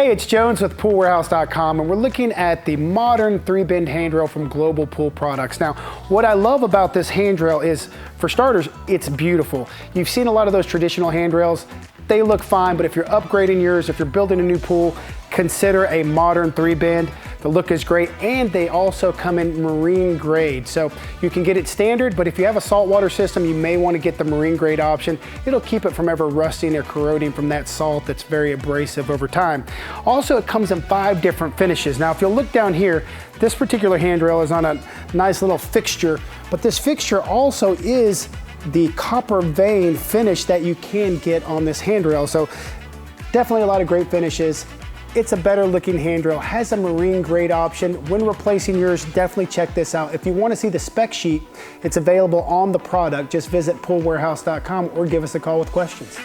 Hey, it's Jones with poolwarehouse.com, and we're looking at the modern 3-bend handrail from Global Pool Products. Now, what I love about this handrail is, for starters, it's beautiful. You've seen a lot of those traditional handrails. They look fine, but if you're upgrading yours, if you're building a new pool, consider a modern 3-bend. The look is great, and they also come in marine grade. So you can get it standard, but if you have a saltwater system, you may want to get the marine grade option. It'll keep it from ever rusting or corroding from that salt that's very abrasive over time. Also, it comes in 5 different finishes. Now, if you'll look down here, this particular handrail is on a nice little fixture, but this fixture also is the copper vein finish that you can get on this handrail. So definitely a lot of great finishes. It's a better looking handrail, has a marine grade option. When replacing yours, definitely check this out. If you want to see the spec sheet, it's available on the product. Just visit poolwarehouse.com or give us a call with questions.